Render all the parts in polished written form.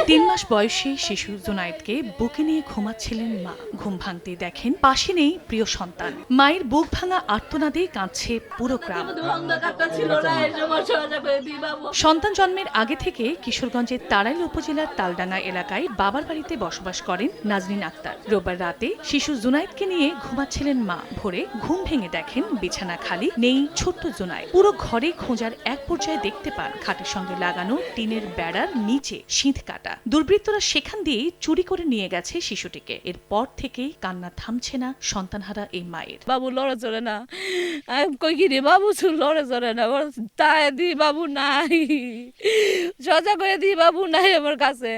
3 মাস বয়সী শিশু জুনায়েদকে বুকে নিয়ে ঘুমাচ্ছিলেন মা। ঘুম ভাঙতে দেখেন পাশে নেই প্রিয় সন্তান। মায়ের বুক ভাঙা আর্তনাদে কাঁদছে পুরো গ্রাম। সন্তান জন্মের আগে থেকে কিশোরগঞ্জের তাড়াইল উপজেলার তালডাঙ্গা এলাকায় বাবার বাড়িতে বসবাস করেন নাজনীন আক্তার। রোববার রাতে শিশু জুনায়েদকে নিয়ে ঘুমাচ্ছিলেন মা। ভোরে ঘুম ভেঙে দেখেন বিছানা খালি, নেই ছোট্ট জুনায়েদ। পুরো ঘরে খোঁজার এক পর্যায়ে দেখতে পান খাটের সঙ্গে লাগানো টিনের বেড়ার নিচে সিঁধ কাটা। দুর্বৃত্তরা সেখান দিয়ে চুরি করে নিয়ে গেছে শিশুটিকে। এরপর থেকেই কান্না থামছে না সন্তানহারা এই মায়ের। বাবু লড়ে চলে না, কই কি রে বাবু লড়ে চলে না, তাই দি বাবু নাই, সজা করে দি বাবু নাই আমার কাছে।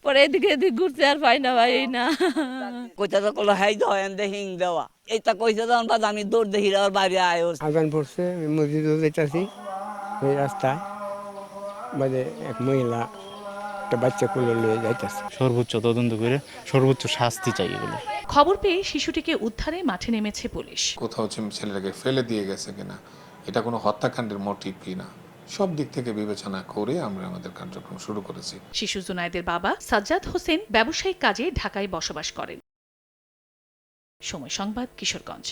পরে এদিকে এদিক ঘুরতে আর পাই না ভাই না। কইতা তো কলো হাই দাও এন্দে হিং দেওয়া এইটা কইছে যখন বাদ আমি দৌড় দেখি আর বাইরে আয় আজান পড়ছে, আমি মসজিদে যাইতাছি, ওই রাস্তায় বাদে এক মহিলা একটা বাচ্চা কোলে নিয়ে যাইতাছে। সর্বোচ্চ তদন্ত করে সর্বোচ্চ শাস্তি চাই এগুলো। খবর পেয়ে শিশুটিকে উদ্ধারে মাঠে নেমেছে পুলিশ। কোথাও ছেলেটাকে ফেলে দিয়ে গেছে কিনা, এটা কোনো হত্যাকাণ্ডের মোটিভ কিনা, সব দিক থেকে বিবেচনা করে আমরা আমাদের কার্যক্রম শুরু করেছি। শিশু জুনায়েদের বাবা সাজ্জাদ হোসেন ব্যবসায়িক কাজে ঢাকায় বসবাস করেন। সময় সংবাদ, কিশোরগঞ্জ।